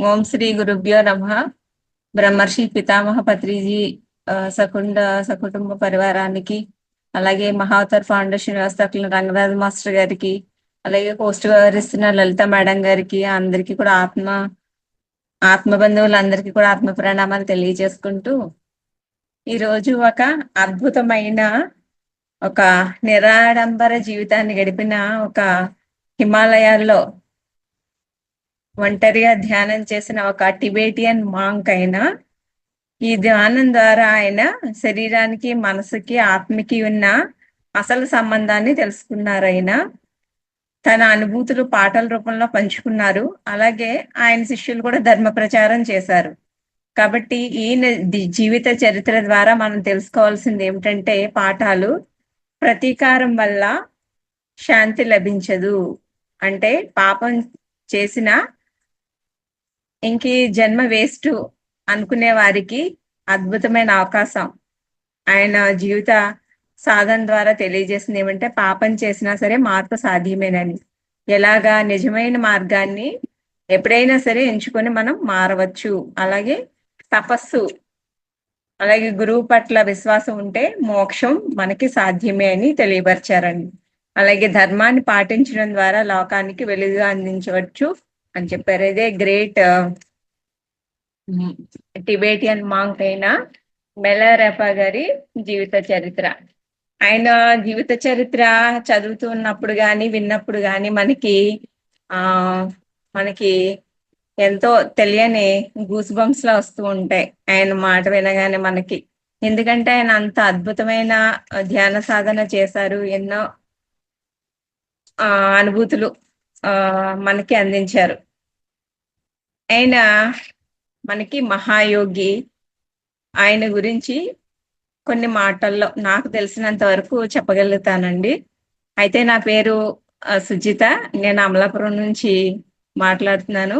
ఓం శ్రీ గురుభ్యో నమః. బ్రహ్మర్షి పితామహ పత్రిజీ సకుండ సకుటుంబ పరివారానికి, అలాగే మహావతార్ ఫౌండేషన్ వ్యవస్థాపకులు రంగరాజు మాస్టర్ గారికి, అలాగే పోస్ట్ వ్యవహరిస్తున్న లలిత మేడం గారికి, అందరికీ కూడా ఆత్మ బంధువులందరికీ కూడా ఆత్మ ప్రణామాలు తెలియజేసుకుంటూ, ఈరోజు ఒక అద్భుతమైన ఒక నిరాడంబర జీవితాన్ని గడిపిన ఒక హిమాలయాల్లో ఒంటరిగా ధ్యానం చేసిన ఒక టిబేటియన్ మాంక్ అయిన ఈ ధ్యానం ద్వారా ఆయన శరీరానికి, మనసుకి, ఆత్మకి ఉన్న అసలు సంబంధాన్ని తెలుసుకున్నారు. ఆయన తన అనుభూతులు పాటల రూపంలో పంచుకున్నారు. అలాగే ఆయన శిష్యులు కూడా ధర్మ ప్రచారం చేశారు. కాబట్టి ఈయన జీవిత చరిత్ర ద్వారా మనం తెలుసుకోవాల్సింది ఏమిటంటే, పాఠాలు ప్రతీకారం వల్ల శాంతి లభించదు. అంటే పాపం చేసిన ఇంక జన్మ వేస్ట్ అనుకునే వారికి అద్భుతమైన అవకాశం ఆయన జీవిత సాధన ద్వారా తెలియజేసింది ఏమంటే, పాపం చేసినా సరే మార్పు సాధ్యమేనని. ఎలాగా నిజమైన మార్గాన్ని ఎప్పుడైనా సరే ఎంచుకొని మనం మారవచ్చు. అలాగే తపస్సు, అలాగే గురువు పట్ల విశ్వాసం ఉంటే మోక్షం మనకి సాధ్యమే అని తెలియపరిచారండి. అలాగే ధర్మాన్ని పాటించడం ద్వారా లోకానికి వెలుగు అందించవచ్చు అని చెప్పారు. ఇదే గ్రేట్ టిబేటియన్ మాంక్ అయిన మిలారెపా గారి జీవిత చరిత్ర. ఆయన జీవిత చరిత్ర చదువుతున్నప్పుడు కానీ విన్నప్పుడు కానీ మనకి ఎంతో తెలియని గూస్ బంప్స్ లా వస్తూ ఉంటాయి ఆయన మాట వినగానే మనకి. ఎందుకంటే ఆయన అంత అద్భుతమైన ధ్యాన సాధన చేశారు. ఎన్నో అనుభూతులు మనకి అందించారు. ఆయన మనకి మహాయోగి. ఆయన గురించి కొన్ని మాటల్లో నాకు తెలిసినంత వరకు చెప్పగలుగుతానండి. అయితే నా పేరు సుజిత, నేను అమలాపురం నుంచి మాట్లాడుతున్నాను.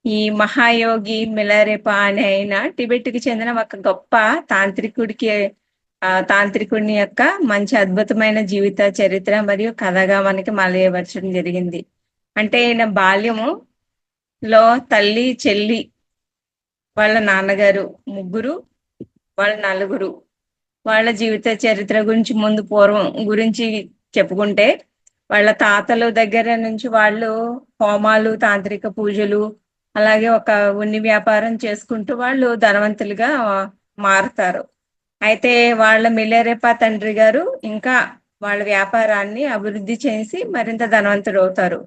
ఈ మహాయోగి మిలారెపా అనే ఆయన టిబెట్కి చెందిన ఒక గొప్ప తాంత్రికుడిని యొక్క మంచి అద్భుతమైన జీవిత చరిత్ర మరియు కథగా మనకి మలయపరచడం జరిగింది. అంటే ఈయన బాల్యములో తల్లి, చెల్లి, వాళ్ళ నాన్నగారు, ముగ్గురు, వాళ్ళ నలుగురు, వాళ్ళ జీవిత చరిత్ర గురించి పూర్వం గురించి చెప్పుకుంటే, వాళ్ళ తాతల దగ్గర నుంచి వాళ్ళు హోమాలు, తాంత్రిక పూజలు, అలాగే ఒక ఉన్ని వ్యాపారం చేసుకుంటూ వాళ్ళు ధనవంతులుగా మారుతారు. అయితే వాళ్ళ మిలారెపా తండ్రి గారు ఇంకా వాళ్ళ వ్యాపారాన్ని అభివృద్ధి చేసి మరింత ధనవంతుడు అవుతారు.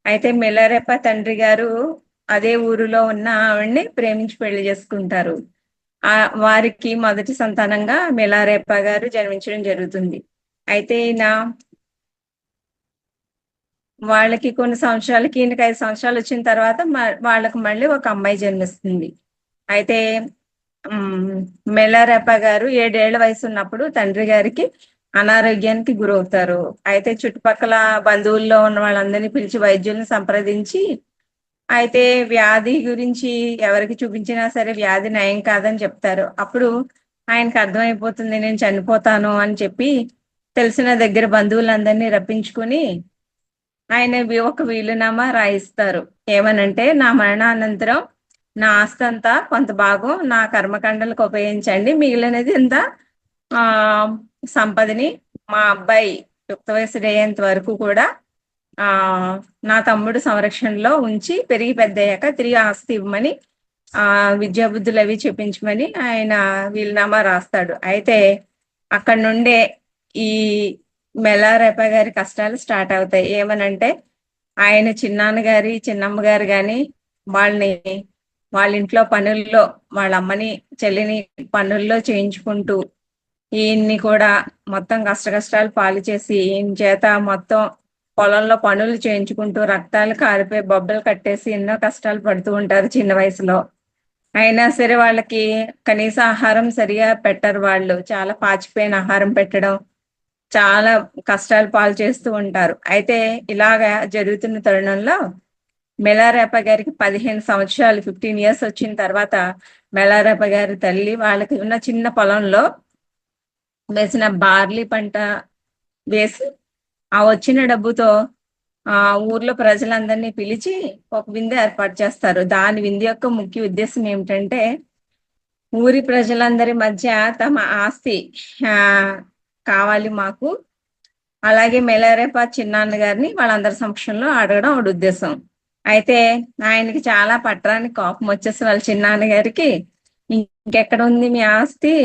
అయితే మిలారెపా తండ్రి గారు అదే ఊరిలో ఉన్న ఆవిడ్ని ప్రేమించి పెళ్లి చేసుకుంటారు. వారికి మొదటి సంతానంగా మిలారెపా గారు జన్మించడం జరుగుతుంది. అయితే వాళ్ళకి కొన్ని సంవత్సరాలకి, ఈయనకి 5 సంవత్సరాలు వచ్చిన తర్వాత వాళ్ళకి మళ్ళీ ఒక అమ్మాయి జన్మిస్తుంది. అయితే మిలారెపా గారు 7 ఏళ్ల వయసు ఉన్నప్పుడు తండ్రి గారికి అనారోగ్యానికి గురవుతారు. అయితే చుట్టుపక్కల బంధువుల్లో ఉన్న వాళ్ళందరినీ పిలిచి వైద్యుల్ని సంప్రదించి, అయితే వ్యాధి గురించి ఎవరికి చూపించినా సరే వ్యాధి నయం కాదని చెప్తారు. అప్పుడు ఆయనకు అర్థమైపోతుంది, నేను చనిపోతాను అని చెప్పి తెలిసిన దగ్గర బంధువులందరినీ రప్పించుకుని ఆయన ఒక వీలునామా రాయిస్తారు. ఏమనంటే, నా మరణానంతరం నా ఆస్తి అంతా కొంత భాగం నా కర్మకాండలకు ఉపయోగించండి, మిగిలినది ఇంత సంపదని మా అబ్బాయి యుక్త వయసుడు అయ్యేంత వరకు కూడా నా తమ్ముడు సంరక్షణలో ఉంచి పెరిగి పెద్దయ్యాక తిరిగి ఆస్తి ఇవ్వమని, విద్యాబుద్ధులు అవి చూపించమని ఆయన వీలునామా రాస్తాడు. అయితే అక్కడ నుండే ఈ మిలారెపా గారి కష్టాలు స్టార్ట్ అవుతాయి. ఏమనంటే, ఆయన చిన్నాన్నగారి, చిన్నమ్మ గారు కానీ వాళ్ళ ఇంట్లో పనుల్లో వాళ్ళ అమ్మని, చెల్లిని పనుల్లో చేయించుకుంటూ, ఈయన్ని కూడా మొత్తం కష్టాలు పాలు చేసి ఈయన చేత మొత్తం పొలంలో పనులు చేయించుకుంటూ రక్తాలు కారిపోయి బొబ్బలు కట్టేసి ఎన్నో కష్టాలు పడుతూ ఉంటారు చిన్న వయసులో. అయినా సరే వాళ్ళకి కనీస ఆహారం సరిగా పెట్టరు. వాళ్ళు చాలా పాచిపోయిన ఆహారం పెట్టడం, చాలా కష్టాలు పాలు చేస్తూ ఉంటారు. అయితే ఇలాగా జరుగుతున్న తరుణంలో మిలారెపా గారికి 15 సంవత్సరాలు 15 years వచ్చిన తర్వాత మిలారెపా గారి తల్లి వాళ్ళకి ఉన్న చిన్న పొలంలో వేసిన బార్లీ పంట వేసి ఆ వచ్చిన డబ్బుతో ఆ ఊర్లో ప్రజలందరినీ పిలిచి ఒక విందు ఏర్పాటు చేస్తారు. దాని విందు యొక్క ముఖ్య ఉద్దేశం ఏమిటంటే ఊరి ప్రజలందరి మధ్య తమ ఆస్తి ఆ కావాలి మాకు, అలాగే మెలారేప చిన్నాన్న గారిని వాళ్ళందరి సమక్షంలో అడగడం ఆవిడ ఉద్దేశం. అయితే ఆయనకి చాలా పట్టరానికి కోపం వచ్చేసి వాళ్ళ చిన్నాన్న గారికి, ఇంకెక్కడ ఉంది మీ ఆస్తి,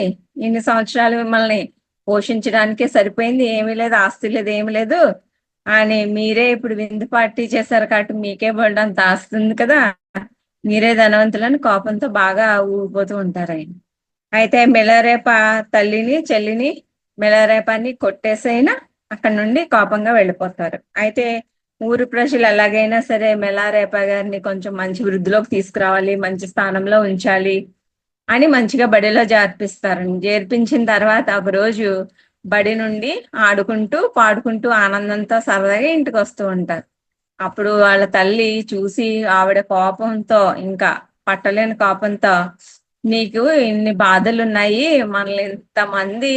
ఇన్ని సంవత్సరాలు మిమ్మల్ని పోషించడానికే సరిపోయింది, ఏమీ లేదు, ఆస్తి లేదు, ఏమీ లేదు అని మీరే ఇప్పుడు విందు పార్టీ చేశారు కాబట్టి మీకే బోల్డంత ఆస్తి ఉంది కదా, మీరే ధనవంతులని కోపంతో బాగా ఊగిపోతూ ఉంటారు ఆయన. అయితే మెలారేప తల్లిని చెల్లిని మెలారేపాన్ని కొట్టేసైనా అక్కడ నుండి కోపంగా వెళ్ళిపోతారు. అయితే ఊరి ప్రజలు ఎలాగైనా సరే మెలారేప గారిని కొంచెం మంచి వృద్ధిలోకి తీసుకురావాలి, మంచి స్థానంలో ఉంచాలి అని మంచిగా బడిలో చేర్పిస్తారు. చేర్పించిన తర్వాత ఒక రోజు బడి నుండి ఆడుకుంటూ పాడుకుంటూ ఆనందంతో సరదాగా ఇంటికి వస్తూ ఉంటారు. అప్పుడు వాళ్ళ తల్లి చూసి ఆవిడ కోపంతో, ఇంకా పట్టలేని కోపంతో, నీకు ఇన్ని బాధలు ఉన్నాయి, మనల్ని ఇంతమంది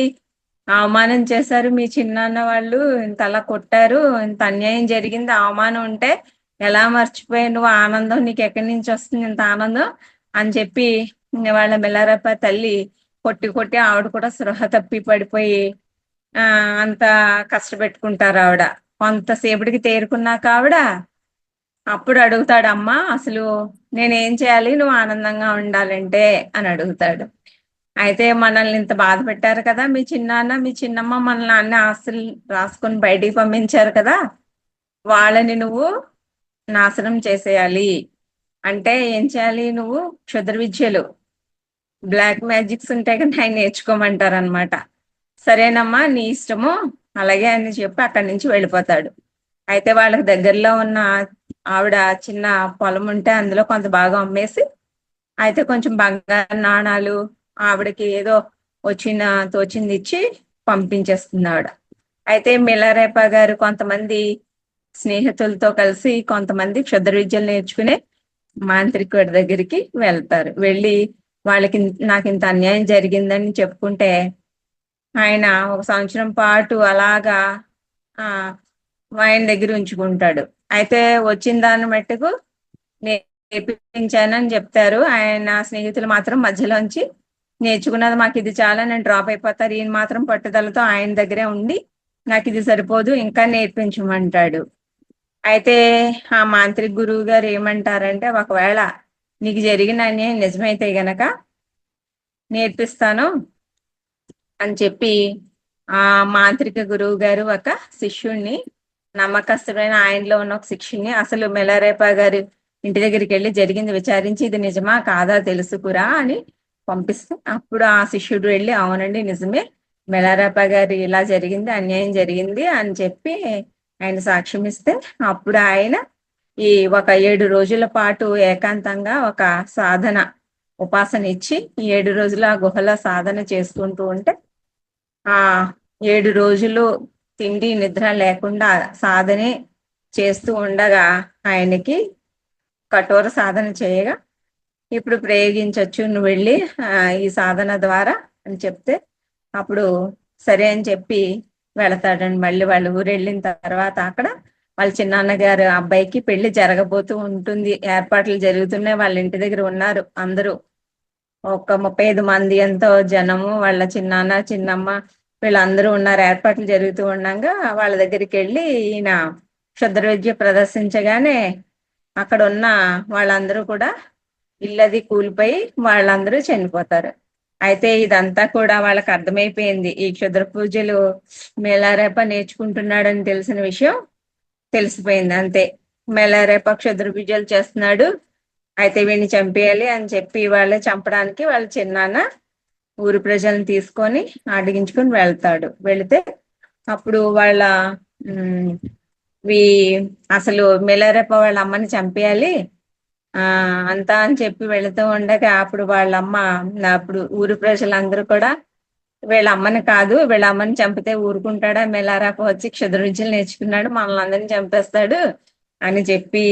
అవమానం చేశారు, మీ చిన్నాన్న వాళ్ళు ఇంత అలా కొట్టారు, ఇంత అన్యాయం జరిగింది, అవమానం ఉంటే ఎలా మర్చిపోయి నువ్వు, ఆనందం నీకు ఎక్కడి నుంచి వస్తుంది ఇంత ఆనందం అని చెప్పి వాళ్ళ మెల్లారప్ప తల్లి కొట్టి కొట్టి ఆవిడ కూడా సృహ తప్పి పడిపోయి అంత కష్టపెట్టుకుంటారు ఆవిడ. కొంతసేపటికి తేరుకున్నాక ఆవిడ అప్పుడు అడుగుతాడు, అమ్మా అసలు నేనేం చేయాలి నువ్వు ఆనందంగా ఉండాలంటే అని అడుగుతాడు. అయితే మనల్ని ఇంత బాధ పెట్టారు కదా మీ చిన్నాన్న మీ చిన్నమ్మ, మనల్ని అన్ని ఆస్తులు రాసుకొని బయటికి పంపించారు కదా, వాళ్ళని నువ్వు నాశనం చేసేయాలి అంటే ఏం చేయాలి, నువ్వు క్షుద్ర విద్యలు, బ్లాక్ మ్యాజిక్స్ ఉంటాయి కదా, ఆయన నేర్చుకోమంటారు అనమాట. సరేనమ్మా నీ ఇష్టము అలాగే అని చెప్పి అక్కడి నుంచి వెళ్ళిపోతాడు. అయితే వాళ్ళకి దగ్గరలో ఉన్న ఆవిడ చిన్న పొలం ఉంటే అందులో కొంత బాగా అమ్మేసి, అయితే కొంచెం బంగారు నాణాలు ఆవిడకి ఏదో తోచింది ఇచ్చి పంపించేస్తుంది ఆవిడ. అయితే మిలారేప గారు కొంతమంది స్నేహితులతో కలిసి కొంతమంది క్షుద్ర విద్యలు నేర్చుకునే మాంత్రికుడి దగ్గరికి వెళ్తారు. వెళ్ళి వాళ్ళకి నాకు ఇంత అన్యాయం జరిగిందని చెప్పుకుంటే ఆయన ఒక సంవత్సరం పాటు అలాగా ఆయన దగ్గర ఉంచుకుంటాడు. అయితే వచ్చిన దాన్ని మట్టుకు నేర్పించానని చెప్తారు. ఆయన స్నేహితులు మాత్రం మధ్యలోంచి నేర్చుకున్నది మాకు ఇది చాలా, నేను డ్రాప్ అయిపోతారు, ఈయన మాత్రం పట్టుదలతో ఆయన దగ్గరే ఉండి నాకు ఇది సరిపోదు ఇంకా నేర్పించమంటాడు. అయితే ఆ మాంత్రిక గురువు గారు ఏమంటారంటే, ఒకవేళ నీకు జరిగిన అన్యాయం నిజమైతే గనక నేర్పిస్తాను అని చెప్పి ఆ మాంత్రిక గురువు గారు ఒక శిష్యుణ్ణి, నమ్మకస్తుడైన ఆయనలో ఉన్న ఒక శిష్యుని అసలు మెలారేప గారి ఇంటి దగ్గరికి వెళ్ళి జరిగింది విచారించి ఇది నిజమా కాదా తెలుసుకురా అని పంపిస్తే, అప్పుడు ఆ శిష్యుడు వెళ్ళి అవునండి నిజమే, మెలారేప గారి ఇలా జరిగింది, అన్యాయం జరిగింది అని చెప్పి ఆయన సాక్ష్యం ఇస్తే, అప్పుడు ఆయన ఈ ఒక 7 రోజుల పాటు ఏకాంతంగా ఒక సాధన ఉపాసన ఇచ్చి 7 రోజుల గుహలో సాధన చేసుకుంటూ ఉంటే, ఆ 7 రోజులు తిండి నిద్ర లేకుండా సాధనే చేస్తూ ఉండగా ఆయనకి కఠోర సాధన చేయగా ఇప్పుడు ప్రయోగించవచ్చు నువ్వు వెళ్ళి ఈ సాధన ద్వారా అని చెప్తే, అప్పుడు సరే అని చెప్పి వెళతాడండి. మళ్ళీ వాళ్ళ ఊరు వెళ్ళిన తర్వాత అక్కడ వాళ్ళ చిన్నాన్నగారు అబ్బాయికి పెళ్లి జరగబోతూ ఉంటుంది, ఏర్పాట్లు జరుగుతున్నాయి, వాళ్ళ ఇంటి దగ్గర ఉన్నారు అందరూ ఒక 35 మంది ఎంతో జనము, వాళ్ళ చిన్నాన్న చిన్నమ్మ వీళ్ళందరూ ఉన్నారు, ఏర్పాట్లు జరుగుతూ ఉండగా వాళ్ళ దగ్గరికి వెళ్ళి ఈయన క్షుద్ర విద్య ప్రదర్శించగానే అక్కడ ఉన్న వాళ్ళందరూ కూడా ఇల్లది కూలిపోయి వాళ్ళందరూ చనిపోతారు. అయితే ఇదంతా కూడా వాళ్ళకి అర్థమైపోయింది, ఈ క్షుద్ర పూజలు మేలారేప నేర్చుకుంటున్నాడని తెలిసిన విషయం తెలిసిపోయింది. అంతే, మేలారేప క్షుద్ర పూజలు చేస్తున్నాడు, అయితే వీడిని చంపేయాలి అని చెప్పి వాళ్ళే చంపడానికి వాళ్ళ చిన్నాన్న ఊరి ప్రజలను తీసుకొని అడిగించుకొని వెళ్తాడు. వెళితే అప్పుడు వాళ్ళ అసలు మెలారేప వాళ్ళ అమ్మని చంపేయాలి అంతా అని చెప్పి వెళుతూ ఉండగా అప్పుడు వాళ్ళమ్మ, అప్పుడు ఊరి ప్రజలందరూ కూడా వీళ్ళ అమ్మని కాదు, వీళ్ళ అమ్మని చంపితే ఊరుకుంటాడా, మెలారేప వచ్చి క్షుద్ర విద్యలు నేర్చుకున్నాడు మనల్ని అందరినీ చంపేస్తాడు అని చెప్పి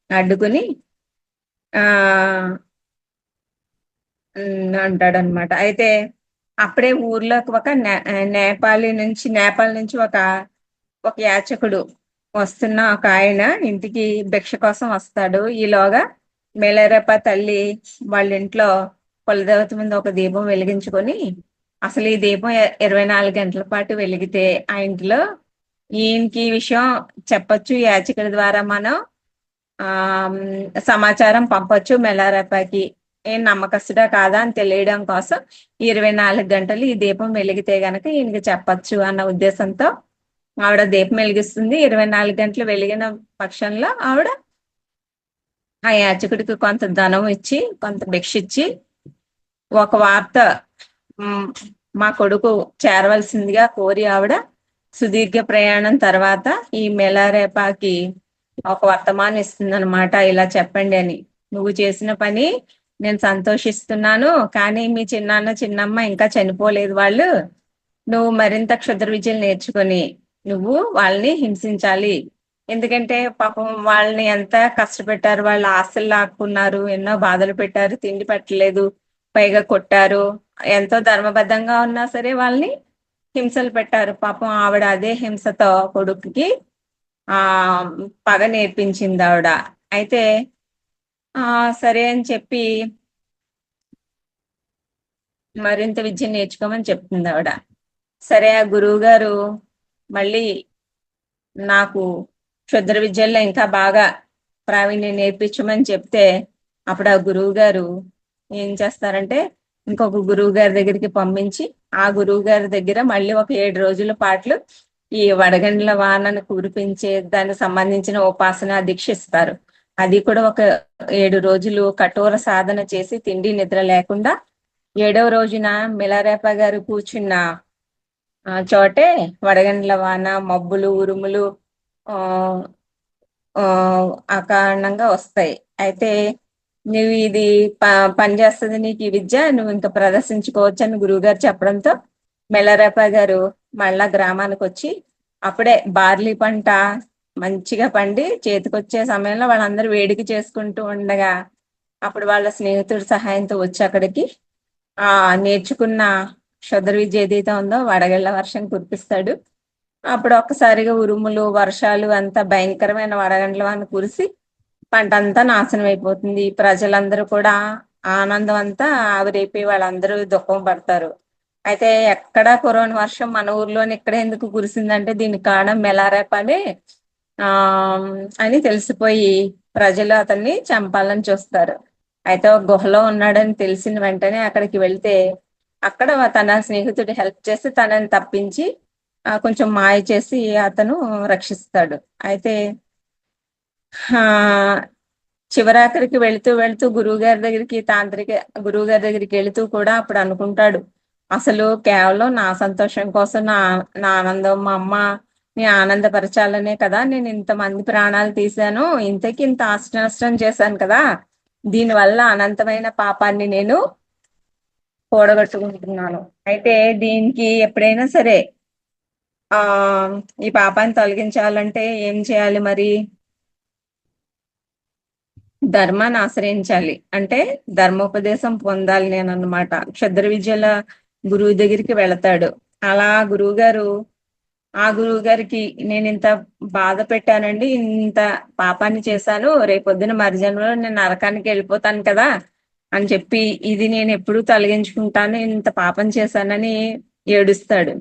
అడ్డుకుని అంటాడనమాట. అయితే అప్పుడే ఊర్లోకి ఒక నేపాల్ నుంచి ఒక యాచకుడు వస్తున్న ఒక ఆయన ఇంటికి భిక్ష కోసం వస్తాడు. ఈలోగా మేలేరప్ప తల్లి వాళ్ళ ఇంట్లో కులదేవత ముందు ఒక దీపం వెలిగించుకొని, అసలు ఈ దీపం 24 గంటల పాటు వెలిగితే ఆ ఇంట్లో ఈయనకి ఈ విషయం చెప్పొచ్చు, యాచకుడి ద్వారా మనం ఆ సమాచారం పంపొచ్చు మెలారప్పకి. ఏం నమ్మకస్తుడా కాదా అని తెలియడం కోసం 24 గంటలు ఈ దీపం వెలిగితే గనక ఈయనకి చెప్పొచ్చు అన్న ఉద్దేశంతో ఆవిడ దీపం వెలిగిస్తుంది. 24 గంటలు వెలిగిన పక్షంలో ఆవిడ ఆ యాచకుడికి కొంత ధనం ఇచ్చి, కొంత భిక్ష ఇచ్చి, ఒక వార్త మా కొడుకు చేరవలసిందిగా కోరి ఆవిడ సుదీర్ఘ ప్రయాణం తర్వాత ఈ మెలారేపాకి ఒక వర్తమానం ఇస్తుంది అనమాట. ఇలా చెప్పండి అని, నువ్వు చేసిన పని నేను సంతోషిస్తున్నాను, కానీ మీ చిన్నాన్న చిన్నమ్మ ఇంకా చనిపోలేదు. వాళ్ళు నువ్వు మరింత క్షుద్ర విద్యలు నేర్చుకొని నువ్వు వాళ్ళని హింసించాలి. ఎందుకంటే పాపం వాళ్ళని ఎంత కష్టపెట్టారు, వాళ్ళ ఆస్తులు లాక్కున్నారు, ఎన్నో బాధలు పెట్టారు, తిండి పెట్టలేదు, పైగా కొట్టారు. ఎంతో ధర్మబద్ధంగా ఉన్నా సరే వాళ్ళని హింసలు పెట్టారు. పాపం ఆవిడ అదే హింసతో కొడుకుకి ఆ పగ నేర్పించింది ఆవిడ. అయితే సరే అని చెప్పి మరింత విద్య నేర్చుకోమని చెప్తుంది ఆవిడ. సరే ఆ గురువు గారు మళ్ళీ నాకు క్షుద్ర విద్యల్లో ఇంకా బాగా ప్రావీణ్యం నేర్పించమని చెప్తే, అప్పుడు ఆ గురువు గారు ఏం చేస్తారంటే ఇంకొక గురువు గారి దగ్గరికి పంపించి, ఆ గురువు గారి దగ్గర మళ్ళీ ఒక 7 రోజుల పాటు ఈ వడగండ్ల వానను కురిపించే దానికి సంబంధించిన ఉపాసన దీక్ష ఇస్తారు. అది కూడా ఒక 7 రోజులు కఠోర సాధన చేసి తిండి నిద్ర లేకుండా 7వ రోజున మిలారేప గారు కూర్చున్న చోటే వడగండ్ల వాన, మబ్బులు, ఉరుములు ఆ అకారణంగా వస్తాయి. అయితే నువ్వు ఇది పనిచేస్తుంది, నీకు ఈ విద్య నువ్వు ఇంకా ప్రదర్శించుకోవచ్చు అని గురువుగారు చెప్పడంతో మెల్లరేప గారు మళ్ళా గ్రామానికి వచ్చి, అప్పుడే బార్లీ పంట మంచిగా పండి చేతికొచ్చే సమయంలో వాళ్ళందరూ వేడిక చేసుకుంటూ ఉండగా, అప్పుడు వాళ్ళ స్నేహితుడి సహాయంతో వచ్చి అక్కడికి నేర్చుకున్న క్షుద్ర విద్య ఏదైతే ఉందో వడగళ్ల వర్షం కురిపిస్తాడు. అప్పుడు ఒక్కసారిగా ఉరుములు, వర్షాలు, అంతా భయంకరమైన వడగండ్ల వాన కురిసి పంట అంతా నాశనం అయిపోతుంది. ప్రజలందరూ కూడా ఆనందం అంతా ఆవిరైపోయి వాళ్ళందరూ దుఃఖం పడతారు. అయితే ఎక్కడా కురవని వర్షం మన ఊర్లోని ఇక్కడ ఎందుకు కురిసిందంటే దీనికి కారణం మెలారేపనే అని తెలిసిపోయి ప్రజలు అతన్ని చంపాలని చూస్తారు. అయితే ఒక గుహలో ఉన్నాడని తెలిసిన వెంటనే అక్కడికి వెళ్తే అక్కడ తన స్నేహితుడు హెల్ప్ చేసి తనని తప్పించి కొంచెం మాయ చేసి అతను రక్షిస్తాడు. అయితే చివరాఖరికి వెళుతూ వెళుతూ గురువు గారి దగ్గరికి వెళుతూ కూడా అప్పుడు అనుకుంటాడు, అసలు కేవలం నా సంతోషం కోసం, నా ఆనందం, మా అమ్మని ఆనందపరచాలనే కదా నేను ఇంతమంది ప్రాణాలు తీశాను, ఇంతకి ఇంత ఆస్తి నష్టం చేశాను కదా, దీనివల్ల అనంతమైన పాపాన్ని నేను కూడగట్టుకుంటున్నాను. అయితే దీనికి ఎప్పుడైనా సరే ఈ పాపాన్ని తొలగించాలంటే ఏం చేయాలి మరి? ధర్మాన్ని ఆశ్రయించాలి, అంటే ధర్మోపదేశం పొందాలి నేను అన్నమాట. క్షుద్ర విద్యల గురువు దగ్గరికి వెళతాడు. అలా ఆ గురువు గారికి నేను ఇంత బాధ పెట్టానండి, ఇంత పాపాన్ని చేశాను, రేపొద్దున మరుజన్మలో నేను నరకానికి వెళ్ళిపోతాను కదా అని చెప్పి, ఇది నేను ఎప్పుడు తొలగించుకుంటాను, ఇంత పాపం చేశానని ఏడుస్తాడు.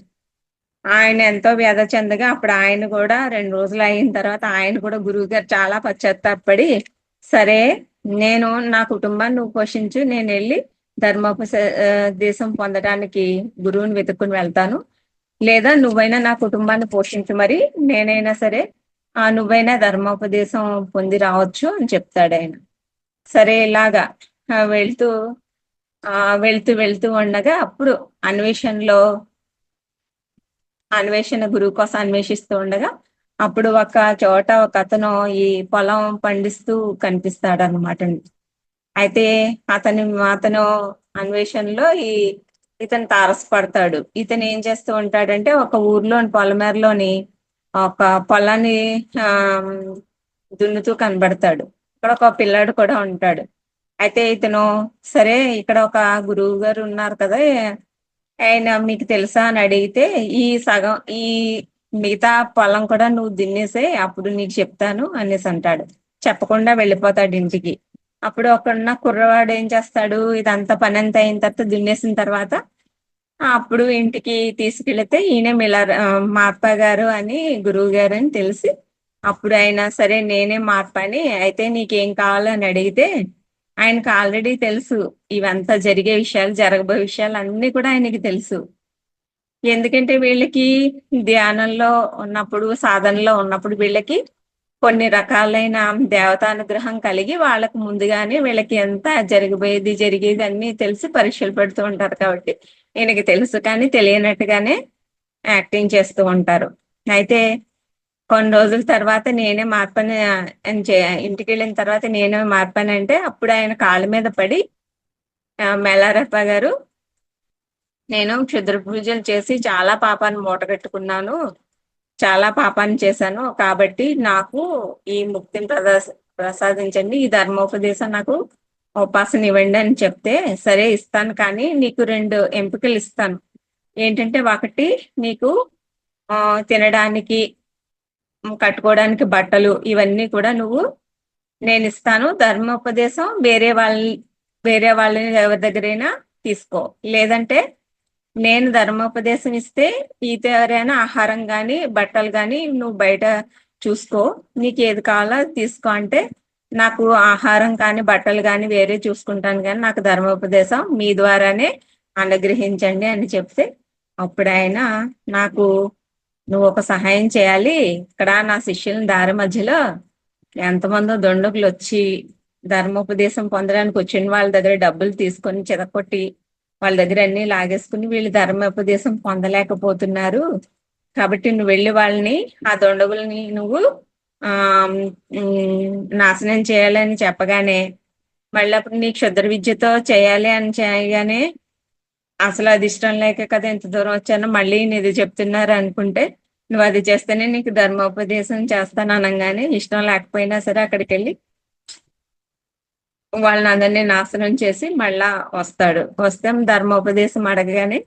ఆయన ఎంతో వ్యధ చెందగా అప్పుడు ఆయన కూడా 2 రోజులు అయిన తర్వాత ఆయన కూడా గురువు గారు చాలా పశ్చాత్తాపడి, సరే నేను నా కుటుంబాన్ని నువ్వు పోషించు, నేను వెళ్ళి ధర్మోపదేశం పొందడానికి గురువుని వెతుక్కుని వెళ్తాను, లేదా నువ్వైనా నా కుటుంబాన్ని పోషించు, మరి నేనైనా సరే నువ్వైనా ధర్మోపదేశం పొంది రావచ్చు అని చెప్తాడు ఆయన. సరే ఇలాగా వెళ్తూ వెళ్తూ వెళ్తూ ఉండగా అప్పుడు అన్వేషణ గురువు కోసం అన్వేషిస్తూ ఉండగా అప్పుడు ఒక చోట ఒక అతను ఈ పొలం పండిస్తూ కనిపిస్తాడు అనమాట. అయితే అతను అన్వేషణలో ఇతను తారసపడతాడు. ఇతను ఏం చేస్తూ ఉంటాడంటే ఒక ఊర్లోని పొలమేరలోని ఒక పొలాన్ని దున్నుతూ కనబడతాడు. ఇక్కడ ఒక పిల్లాడు కూడా ఉంటాడు. అయితే ఇతను సరే ఇక్కడ ఒక గురువు గారు ఉన్నారు కదా, ఆయన మీకు తెలుసా అని అడిగితే ఈ మిగతా పొలం కూడా నువ్వు దున్నేసే, అప్పుడు నీకు చెప్తాను అనేసి అంటాడు. చెప్పకుండా వెళ్ళిపోతాడు ఇంటికి. అప్పుడు ఒకడున్న కుర్రవాడు ఏం చేస్తాడు, ఇదంతా పని అంతా అయిన తర్వాత దున్నేసిన తర్వాత అప్పుడు ఇంటికి తీసుకెళ్తే ఈయన మా అప్పగారు అని, గురువు గారు అని తెలిసి, అప్పుడు ఆయన సరే నేనే మా అప్పని, అయితే నీకేం కావాలో అని అడిగితే ఆయనకు ఆల్రెడీ తెలుసు ఇవంతా జరిగే విషయాలు, జరగబోయే విషయాలు అన్ని కూడా ఆయనకి తెలుసు. ఎందుకంటే వీళ్ళకి ధ్యానంలో ఉన్నప్పుడు, సాధనలో ఉన్నప్పుడు వీళ్ళకి కొన్ని రకాలైన దేవతానుగ్రహం కలిగి వాళ్ళకు ముందుగానే వీళ్ళకి ఎంత జరగబోయేది జరిగేది అన్ని తెలిసి పరీక్షలు పెడుతూ ఉంటారు. కాబట్టి ఈయనకి తెలుసు, కానీ తెలియనట్టుగానే యాక్టింగ్ చేస్తూ ఉంటారు. అయితే కొన్ని రోజుల తర్వాత నేనే మార్పని ఇంటికి వెళ్ళిన తర్వాత నేనే మార్పని అంటే అప్పుడు ఆయన కాళ్ళ మీద పడి, మెల్లారప్ప గారు, నేను క్షుద్ర పూజలు చేసి చాలా పాపాన్ని మూటగట్టుకున్నాను, చాలా పాపాన్ని చేశాను, కాబట్టి నాకు ఈ ముక్తిని ప్రసాదించండి, ఈ ధర్మోపదేశం నాకు ఉపాసన ఇవ్వండి అని చెప్తే, సరే ఇస్తాను, కానీ నీకు 2 ఎంపికలు ఇస్తాను. ఏంటంటే, ఒకటి నీకు తినడానికి, కట్టుకోవడానికి బట్టలు, ఇవన్నీ కూడా నేను ఇస్తాను. ధర్మోపదేశం వేరే వాళ్ళని ఎవరి దగ్గరైనా తీసుకో, లేదంటే నేను ధర్మోపదేశం ఇస్తే ఈతరైన ఆహారం గాని బట్టలు గాని నువ్వు బయట చూసుకో, నీకు ఏది కావాలో తీసుకో అంటే, నాకు ఆహారం కానీ బట్టలు కానీ వేరే చూసుకుంటాను, కానీ నాకు ధర్మోపదేశం మీ ద్వారానే అనుగ్రహించండి అని చెప్తే, అప్పుడు ఆయన, నాకు నువ్వు ఒక సహాయం చేయాలి, ఇక్కడ నా శిష్యుల దారి మధ్యలో ఎంతమందో దొండకులు వచ్చి ధర్మోపదేశం పొందడానికి వచ్చిన వాళ్ళ దగ్గర డబ్బులు తీసుకొని చితకొట్టి వాళ్ళ దగ్గర అన్ని లాగేసుకుని వీళ్ళు ధర్మోపదేశం పొందలేకపోతున్నారు, కాబట్టి నువ్వు వెళ్ళి వాళ్ళని, ఆ దొండగుల్ని నువ్వు నాశనం చేయాలని చెప్పగానే, మళ్ళీ అప్పుడు నీ క్షుద్ర విద్యతో చేయాలి అని చేయగానే, అసలు అది ఇష్టం లేక కదా ఎంత దూరం వచ్చానో మళ్ళీ ఇది చెప్తున్నారు అనుకుంటే, నువ్వు అది చేస్తేనే నీకు ధర్మోపదేశం చేస్తాను అనగానే, ఇష్టం లేకపోయినా సరే అక్కడికి వెళ్ళి వాళ్ళని అందరినీ నాశనం చేసి మళ్ళా వస్తాడు. వస్తే ధర్మోపదేశం అడగగానే,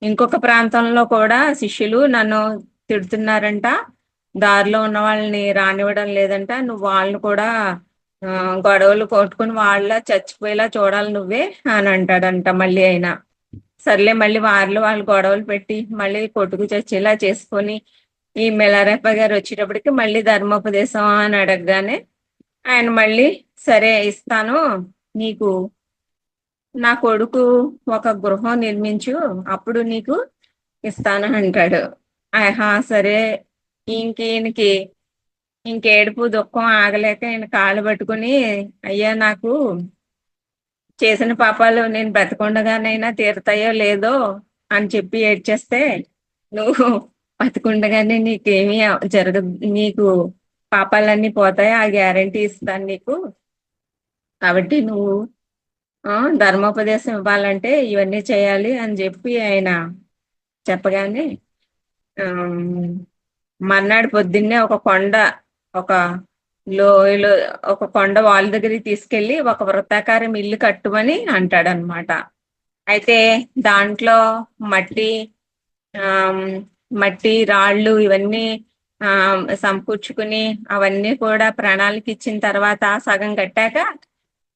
ఇంకొక ప్రాంతంలో కూడా శిష్యులు నన్ను తిడుతున్నారంట, దారిలో ఉన్న వాళ్ళని రానివ్వడం లేదంట, నువ్వు వాళ్ళని కూడా గొడవలు కొట్టుకుని వాళ్ళ చచ్చిపోయేలా చూడాలి నువ్వే అని అంటాడంట. మళ్ళీ అయినా సర్లే, మళ్ళీ వాళ్ళు గొడవలు పెట్టి మళ్ళీ కొట్టుకు చచ్చేలా చేసుకొని, ఈ మెలారప్ప గారు వచ్చేటప్పటికి మళ్ళీ ధర్మోపదేశం అని అడగగానే ఆయన మళ్ళీ సరే ఇస్తాను, నీకు నా కొడుకు ఒక గృహం నిర్మించు, అప్పుడు నీకు ఇస్తాను అంటాడు. ఆహా సరే, ఈయనకి ఇంకేడుపు దుఃఖం ఆగలేక ఈయన కాళ్ళు పట్టుకుని, అయ్యా నాకు చేసిన పాపాలు నేను బతికుండగానైనా తీరుతాయో లేదో అని చెప్పి ఏడ్చేస్తే, నువ్వు బతికుండగానే నీకేమీ జరగదు, నీకు పాపాలన్నీ పోతాయి, ఆ గ్యారంటీ ఇస్తాను నీకు, కాబట్టి నువ్వు ధర్మోపదేశం ఇవ్వాలంటే ఇవన్నీ చేయాలి అని చెప్పి ఆయన చెప్పగానే, మర్నాడు పొద్దున్నే ఒక లోయలో ఒక కొండ వాళ్ళ దగ్గరికి తీసుకెళ్లి ఒక వృత్తాకారం ఇల్లు కట్టుమని అంటాడనమాట. అయితే దాంట్లో మట్టి రాళ్ళు ఇవన్నీ సమకూర్చుకుని అవన్నీ కూడా ప్రాణాలకు ఇచ్చిన తర్వాత సగం కట్టాక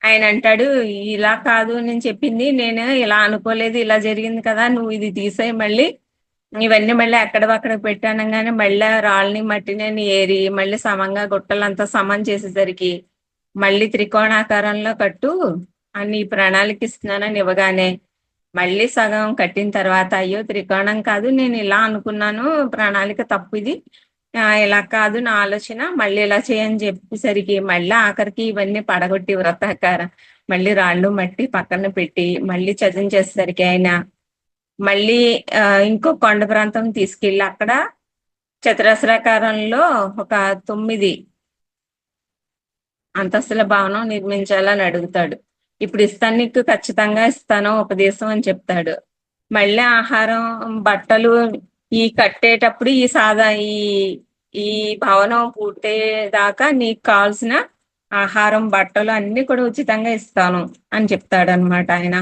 ఆయన అంటాడు, ఇలా కాదు నేను చెప్పింది, నేను ఇలా అనుకోలేదు, ఇలా జరిగింది కదా, నువ్వు ఇది తీసేయి, మళ్ళీ ఇవన్నీ మళ్ళీ అక్కడ పెట్టానగానే మళ్ళీ రాళ్ళని మట్టిని ఏరి మళ్ళీ సమంగా గుట్టలంతా సమం చేసేసరికి మళ్ళీ త్రికోణాకారంలో కట్టు అని ప్రణాళిక ఇస్తున్నానని ఇవ్వగానే, మళ్ళీ సగం కట్టిన తర్వాత, అయ్యో త్రికోణం కాదు, నేను ఇలా అనుకున్నాను, ప్రణాళిక తప్పు, ఇది ఇలా కాదు నా ఆలోచన, మళ్ళీ ఇలా చేయని చెప్పేసరికి మళ్ళీ ఆఖరికి ఇవన్నీ పడగొట్టి వృత్తాకారం మళ్ళీ రాళ్ళు మట్టి పక్కన పెట్టి మళ్ళీ చదివించేసరికి ఆయన మళ్ళీ ఇంకో కొండ ప్రాంతం తీసుకెళ్ళి అక్కడ చతురస్రాకారంలో ఒక 9 అంతస్తుల భవనం నిర్మించాలని అడుగుతాడు. ఇప్పుడు ఇస్తాను, నీకు ఖచ్చితంగా ఇస్తాను ఉపదేశం అని చెప్తాడు. మళ్ళీ ఆహారం బట్టలు ఈ కట్టేటప్పుడు ఈ భవనం పూర్తయ్యేదాకా నీకు కావాల్సిన ఆహారం బట్టలు అన్ని కూడా ఉచితంగా ఇస్తాను అని చెప్తాడు అనమాట ఆయన.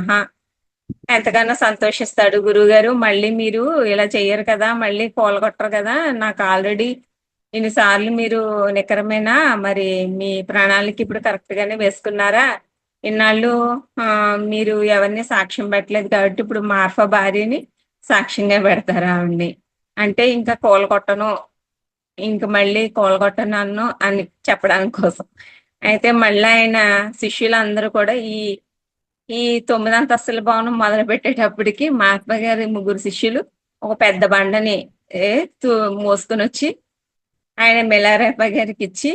ఎంతగానో సంతోషిస్తాడు గురువుగారు. మళ్ళీ మీరు ఇలా చెయ్యరు కదా! మళ్ళీ కూలగొట్టరు కదా! నాకు ఆల్రెడీ ఇన్ని సార్లు మీరు నికరమేనా? మరి మీ ప్రణాళిక ఇప్పుడు కరెక్ట్ గానే వేసుకున్నారా? ఇన్నాళ్ళు మీరు ఎవరిని సాక్ష్యం పెట్టలేదు కాబట్టి ఇప్పుడు మార్ఫా భార్యని సాక్ష్యంగా పెడతారు ఆవిడని. అంటే ఇంకా కూలగొట్టను. ఇంక మళ్ళీ కూలగొట్టనన్ను అని చెప్పడానికి కోసం. అయితే మళ్ళీ ఆయన శిష్యులందరూ కూడా ఈ 9 అంతస్తుల భవనం మొదలుపెట్టేటప్పటికి మహాత్మా గారి ముగ్గురు శిష్యులు ఒక పెద్ద బండని ఏ తు మోసుకొనొచ్చి ఆయన మిలారెప్ప గారికిచ్చి,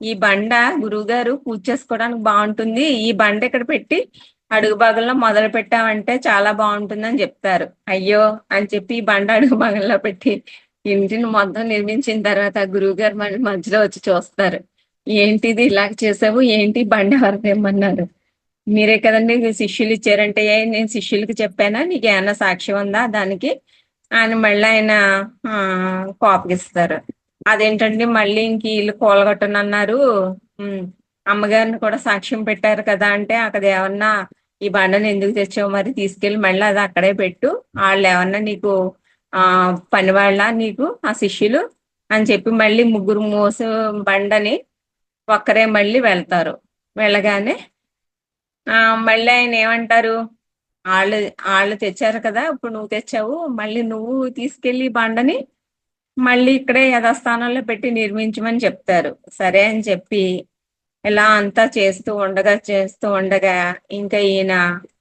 "ఈ బండ గురువుగారు పూజ చేసుకోవడానికి బావుంటుంది. ఈ బండ ఇక్కడ పెట్టి అడుగు భాగంలో మొదలుపెట్టామంటే చాలా బావుంటుందని" జెప్తారు. అయ్యో! అని చెప్పి ఈ బండ అడుగు భాగంలో పెట్టి ఇంటిని మొత్తం నిర్మించిన తర్వాత గురువుగారు మళ్ళీ మధ్యలో వచ్చి చూస్తారు. "ఏంటిది ఇలాగ చేసావు? ఏంటి బండ ఎవరు తెమ్మన్నారు?" మీరే కదండీ శిష్యులు ఇచ్చారంటే, నేను శిష్యులకి చెప్పానా? నీకేమన్నా సాక్ష్యం ఉందా దానికి? అని మళ్ళీ ఆయన కోపగిస్తారు. అదేంటండి మళ్ళీ ఇంక ఈళ్ళు కూలగొట్టనన్నారు. హ్మ్. అమ్మగారిని కూడా సాక్ష్యం పెట్టారు కదా! అంటే అక్కడేమన్నా ఈ బండను ఎందుకు తెచ్చావు మరి తీసుకెళ్ళి మళ్ళీ అది అక్కడే పెట్టు. ఆళ్ళేమన్నా నీకు పనివాళ్ళా నీకు ఆ శిష్యులు? అని చెప్పి మళ్ళీ ముగ్గురు మోసే బండని ఒక్కరే మళ్ళీ వెళ్తారు. వెళ్ళగానే మళ్ళీ ఆయనేమంటారు? ఆళ్ళు ఆళ్ళు తెచ్చారు కదా! ఇప్పుడు నువ్వు తెచ్చావు. మళ్ళీ నువ్వు తీసుకెళ్ళి బండని మళ్ళీ ఇక్కడే యథాస్థానంలో పెట్టి నిర్మించమని చెప్తారు. సరే అని చెప్పి ఇలా అంతా చేస్తూ ఉండగా ఇంకా ఈయన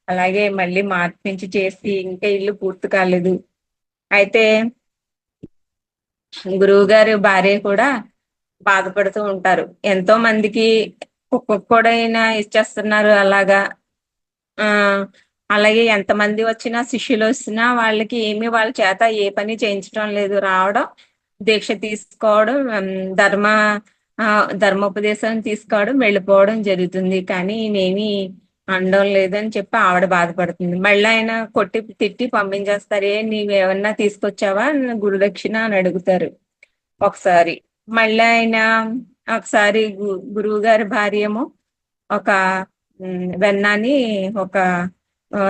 అలాగే మళ్ళీ మార్పించి చేసి ఇంకా ఇల్లు పూర్తి కాలేదు. అయితే గురువుగారి భార్య కూడా బాధపడుతూ ఉంటారు. ఎంతో మందికి ఒక్కొక్కడైనా ఇచ్చేస్తున్నారు అలాగా. ఆ! అలాగే ఎంతమంది వచ్చినా శిష్యులొచ్చినా వాళ్ళకి ఏమి వాళ్ళ చేత ఏ పని చేయించడం లేదు. రావడం, దీక్ష తీసుకోవడం, ధర్మోపదేశం తీసుకోవడం, వెళ్ళిపోవడం జరుగుతుంది. కానీ ఈయనేమి అనడం లేదని చెప్పి ఆవిడ బాధపడుతుంది. మళ్ళీ ఆయన కొట్టి, తిట్టి పంపించేస్తారు. నీవేమన్నా తీసుకొచ్చావా గురుదక్షిణ అని అడుగుతారు ఒకసారి. మళ్ళీ ఆయన ఒకసారి గురువుగారి భార్యేమో ఒక వెన్నని ఒక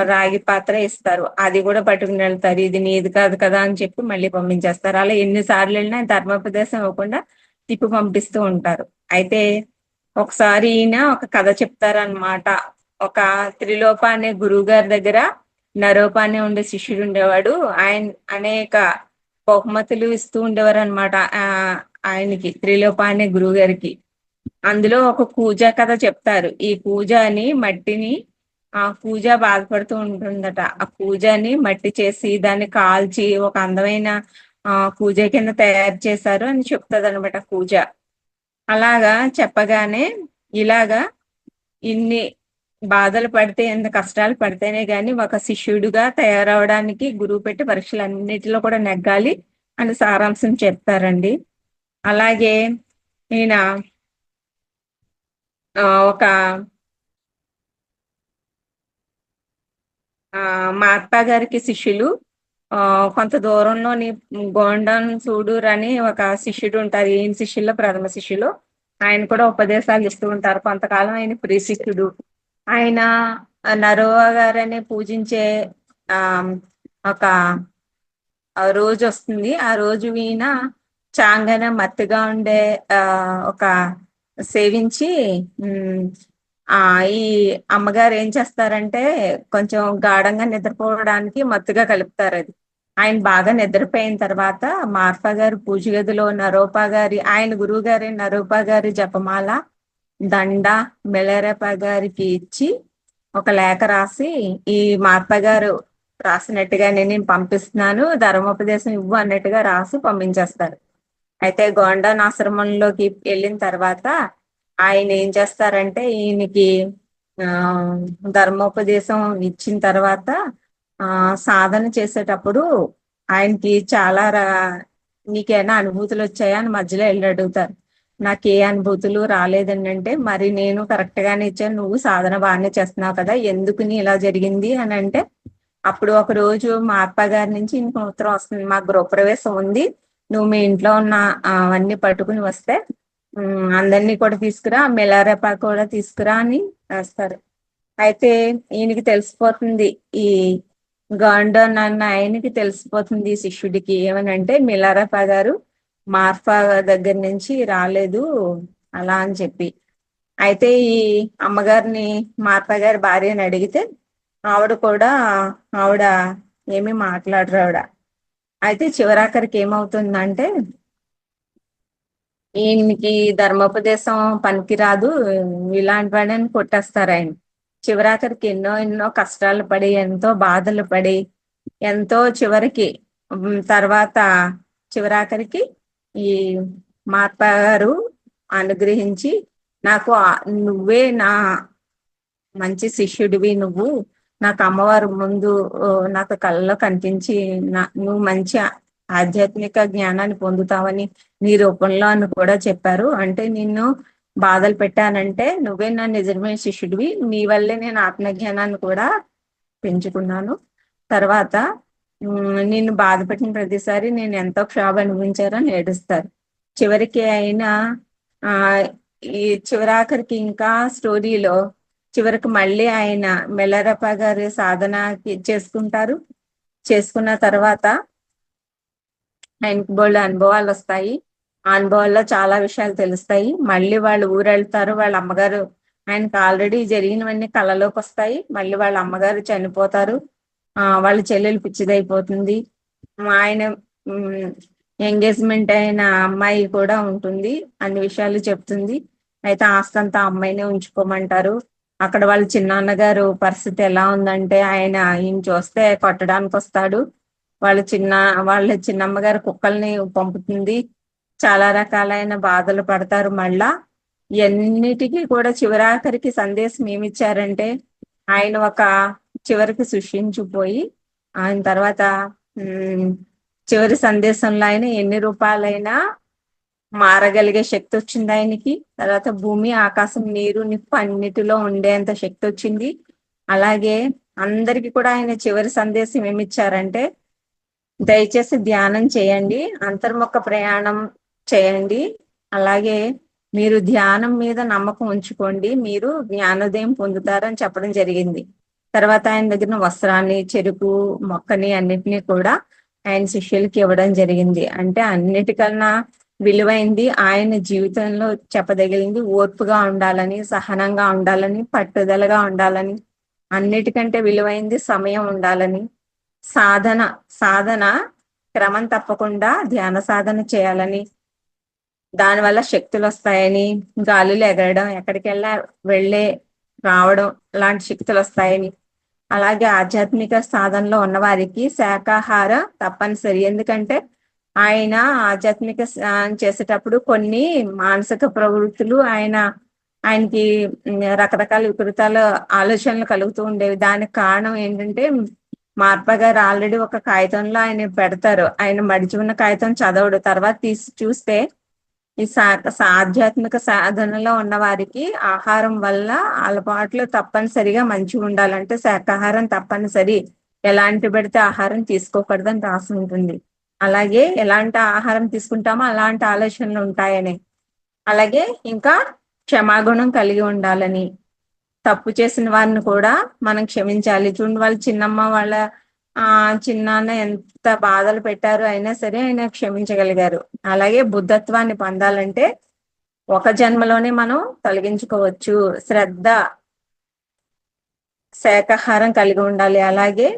రాగి పాత్ర ఇస్తారు. అది కూడా పట్టుకుని వెళ్తారు. ఇది నీది కాదు కదా అని చెప్పి మళ్ళీ పంపించేస్తారు. అలా ఎన్ని సార్లు వెళ్ళినా ధర్మోపదేశం ఇవ్వకుండా తిప్పి పంపిస్తూ ఉంటారు. అయితే ఒకసారి ఈయన ఒక కథ చెప్తారనమాట. ఒక త్రిలోప అనే గురువు గారి దగ్గర నరోప అనే ఉండే శిష్యుడు ఉండేవాడు. ఆయన అనేక బహుమతులు ఇస్తూ ఉండేవారు అనమాట. ఆయనకి త్రిలోప అనే గురువు గారికి. అందులో ఒక కూజ కథ చెప్తారు. ఈ కూజ అని మట్టిని పూజ బాధపడుతూ ఉంటుందట. ఆ పూజని మట్టి చేసి దాన్ని కాల్చి ఒక అందమైన పూజ కింద తయారు చేశారు అని చెప్తుంది అనమాట పూజ. అలాగా చెప్పగానే ఇలాగా ఇన్ని బాధలు పడితే ఎంత కష్టాలు పడితేనే గాని ఒక శిష్యుడిగా తయారవడానికి గురువు పెట్టి పరీక్షలన్నిటిలో కూడా నెగ్గాలి అని సారాంశం చెప్తారండి. అలాగే ఈయన ఒక మహాత్మా గారికి శిష్యులు కొంత దూరంలోని గోండం సూడూరు అని ఒక శిష్యుడు ఉంటారు. ఈయన శిష్యుల్లో ప్రథమ శిష్యులు. ఆయన కూడా ఉపదేశాలు ఇస్తూ ఉంటారు. కొంతకాలం ఆయన ప్రియ శిష్యుడు. ఆయన నరోవా గారని పూజించే ఆ ఒక రోజు వస్తుంది. ఆ రోజు ఈయన చాంగన మత్తుగా ఉండే ఒక సేవించి ఈ అమ్మగారు ఏం చేస్తారంటే కొంచెం గాఢంగా నిద్రపోవడానికి మత్తుగా కలుపుతారు అది. ఆయన బాగా నిద్రపోయిన తర్వాత మార్ఫా గారు పూజ గదిలో నరోపా గారి ఆయన గురువు గారి నరోపా గారి జపమాల దండ మెలరప గారికి ఇచ్చి ఒక లేఖ రాసి ఈ మార్ఫా గారు రాసినట్టుగానే నేను పంపిస్తున్నాను ధర్మోపదేశం ఇవ్వు అన్నట్టుగా రాసి పంపించేస్తారు. అయితే గోండాన్ ఆశ్రమంలోకి వెళ్ళిన తర్వాత ఆయన ఏం చేస్తారంటే ఈయనకి ధర్మోపదేశం ఇచ్చిన తర్వాత సాధన చేసేటప్పుడు ఆయనకి చాలా నీకేమైనా అనుభూతులు వచ్చాయా అని మధ్యలో వెళ్ళి అడుగుతారు. నాకు ఏ అనుభూతులు రాలేదండి అంటే మరి నేను కరెక్ట్ గానే ఇచ్చాను, నువ్వు సాధన బాగానే చేస్తున్నావు కదా, ఎందుకు నీ ఇలా జరిగింది అని అంటే అప్పుడు ఒక రోజు మా అప్ప గారి నుంచి ఇంకో ఉత్తరం వస్తుంది, మా గృహప్రవేశం ఉంది, నువ్వు మీ ఇంట్లో ఉన్న అవన్నీ పట్టుకుని వస్తే అందరినీ కూడా తీసుకురా, మెలారెపా కూడా తీసుకురా అని రాస్తారు. అయితే ఈయనకి తెలిసిపోతుంది, ఈ గాండోన్ అన్న ఆయనకి తెలిసిపోతుంది ఈ శిష్యుడికి ఏమనంటే మిలారప్ప గారు మార్ఫా దగ్గర నుంచి రాలేదు అలా అని చెప్పి. అయితే ఈ అమ్మగారిని మార్ఫా గారి భార్యని అడిగితే ఆవిడ కూడా, ఆవిడ ఏమీ మాట్లాడరు ఆవిడ. అయితే చివరాఖరికి ఏమవుతుందంటే ఈయనకి ధర్మోపదేశం పనికిరాదు, ఇలాంటి వాడిని కొట్టేస్తారు ఆయన. చివరాఖరికి ఎన్నో ఎన్నో కష్టాలు పడి, ఎంతో బాధలు పడి, ఎంతో చివరికి తర్వాత చివరాఖరికి ఈ మహాత్మా గారు అనుగ్రహించి నాకు నువ్వే నా మంచి శిష్యుడివి, నువ్వు నాకు అమ్మవారు ముందు నాకు కళ్ళలో కనిపించి నువ్వు మంచి ఆధ్యాత్మిక జ్ఞానాన్ని పొందుతావని నీ రూపంలో అని కూడా చెప్పారు. అంటే నిన్ను బాధలు పెట్టానంటే నువ్వే నా నిజమైన శిష్యుడివి, నీ వల్లే నేను ఆత్మజ్ఞానాన్ని కూడా పెంచుకున్నాను. తర్వాత నిన్ను బాధ పెట్టిన ప్రతిసారి నేను ఎంతో క్షోభ అనుభవించారని ఏడుస్తారు. చివరికి అయినా ఈ చివరాఖరికి ఇంకా స్టోరీలో చివరికి మళ్ళీ ఆయన మెల్లరప్ప గారి సాధన చేసుకుంటారు. చేసుకున్న తర్వాత ఆయనకి బోల్డ్ అనుభవాలు వస్తాయి. ఆ అనుభవాల్లో చాలా విషయాలు తెలుస్తాయి. మళ్ళీ వాళ్ళు ఊరు వెళ్తారు. వాళ్ళ అమ్మగారు, ఆయనకి ఆల్రెడీ జరిగినవన్నీ కళలోకి వస్తాయి. మళ్ళీ వాళ్ళ అమ్మగారు చనిపోతారు. వాళ్ళ చెల్లెలు పిచ్చిదైపోతుంది. ఆయన ఎంగేజ్మెంట్ అయిన అమ్మాయి కూడా ఉంటుంది, అన్ని విషయాలు చెప్తుంది. అయితే ఆస్తంతా అమ్మాయినే ఉంచుకోమంటారు. అక్కడ వాళ్ళ చిన్నాన్నగారు పరిస్థితి ఎలా ఉందంటే ఆయన ఈయన చూస్తే కొట్టడానికి వస్తాడు. వాళ్ళ చిన్నమ్మగారు కుక్కల్ని పంపుతుంది. చాలా రకాలైన బాధలు పడతారు. మళ్ళా ఎన్నిటికీ కూడా చివరాఖరికి సందేశం ఏమిచ్చారంటే ఆయన ఒక చివరికి సృష్టించిపోయి ఆయన తర్వాత చివరి సందేశంలో ఆయన ఎన్ని రూపాయలైనా మారగలిగే శక్తి వచ్చింది ఆయనకి. తర్వాత భూమి ఆకాశం నీరు నిప్పు అన్నిటిలో ఉండేంత శక్తి వచ్చింది. అలాగే అందరికి కూడా ఆయన చివరి సందేశం ఏమిచ్చారంటే దయచేసి ధ్యానం చేయండి, అంతర్ముఖ ప్రయాణం చేయండి, అలాగే మీరు ధ్యానం మీద నమ్మకం ఉంచుకోండి, మీరు జ్ఞానోదయం పొందుతారని చెప్పడం జరిగింది. తర్వాత ఆయన దగ్గర వస్త్రాన్ని, చెరుకు మొక్కని అన్నిటినీ కూడా ఆయన శిష్యులకి ఇవ్వడం జరిగింది. అంటే అన్నిటికన్నా విలువైంది ఆయన జీవితంలో చెప్పదగిలింది ఓర్పుగా ఉండాలని, సహనంగా ఉండాలని, పట్టుదలగా ఉండాలని, అన్నిటికంటే విలువైంది సమయం ఉండాలని, సాధన సాధన క్రమం తప్పకుండా ధ్యాన సాధన చేయాలని, దానివల్ల శక్తులు వస్తాయని, గాలిలో ఎగరడం, ఎక్కడికి వెళ్ళే రావడం లాంటి శక్తులు వస్తాయని, అలాగే ఆధ్యాత్మిక సాధనలో ఉన్న వారికి శాకాహార తప్పనిసరి. ఎందుకంటే ఆయన ఆధ్యాత్మిక చేసేటప్పుడు కొన్ని మానసిక ప్రవృత్తులు ఆయనకి రకరకాల విపరీతాల ఆలోచనలు కలుగుతూ ఉండేవి. దానికి కారణం ఏంటంటే మహాత్మా గారు ఆల్రెడీ ఒక కాగితంలో ఆయన పెడతారు. ఆయన మడిచి ఉన్న కాగితం చదవడు. తర్వాత తీసి చూస్తే ఈ ఆధ్యాత్మిక సాధనలో ఉన్న వారికి ఆహారం వల్ల అలవాట్లు తప్పనిసరిగా మంచిగా ఉండాలంటే శాకాహారం తప్పనిసరి, ఎలాంటి పెడితే ఆహారం తీసుకోకూడదని రాసి ఉంటుంది. అలాగే ఎలాంటి ఆహారం తీసుకుంటామో అలాంటి ఆలోచనలు ఉంటాయని, అలాగే ఇంకా క్షమాగుణం కలిగి ఉండాలని, తప్పు చేసిన వారిని కూడా మనం క్షమించాలి. చూడండి వాళ్ళ చిన్నమ్మ వాళ్ళ చిన్నాన్న ఎంత బాధలు పెట్టారు, అయినా సరే ఆయన క్షమించగలిగారు. అలాగే బుద్ధత్వాన్ని పొందాలంటే ఒక జన్మలోనే మనం తొలగించుకోవచ్చు. శ్రద్ధ, శాకాహారం కలిగి ఉండాలి, అలాగే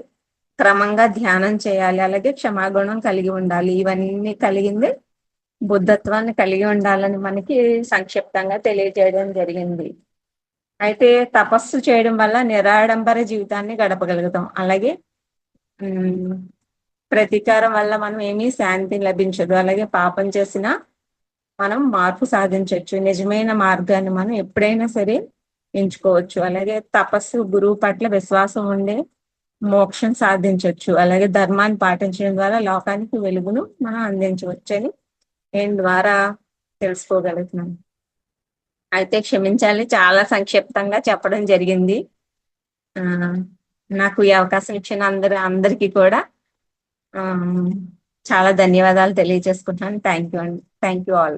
క్రమంగా ధ్యానం చేయాలి, అలాగే క్షమాగుణం కలిగి ఉండాలి. ఇవన్నీ కలిగింది బుద్ధత్వాన్ని కలిగి ఉండాలని మనకి సంక్షిప్తంగా తెలియజేయడం జరిగింది. అయితే తపస్సు చేయడం వల్ల నిరాడంబర జీవితాన్ని గడపగలుగుతాం. అలాగే ప్రతీకారం వల్ల మనం ఏమీ శాంతి లభించదు. అలాగే పాపం చేసినా మనం మార్పు సాధించవచ్చు. నిజమైన మార్గాన్ని మనం ఎప్పుడైనా సరే ఎంచుకోవచ్చు. అలాగే తపస్సు, గురువు పట్ల విశ్వాసం ఉండే మోక్షం సాధించవచ్చు. అలాగే ధర్మాన్ని పాటించడం ద్వారా లోకానికి వెలుగును మనం అందించవచ్చు అని నేను ద్వారా తెలుసుకోగలుగుతున్నాను. అయితే క్షమించాలి, చాలా సంక్షిప్తంగా చెప్పడం జరిగింది. నాకు ఈ అవకాశం ఇచ్చిన అందరికీ కూడా చాలా ధన్యవాదాలు తెలియజేసుకుంటున్నాను. థ్యాంక్ యూ అండి. Thank you all.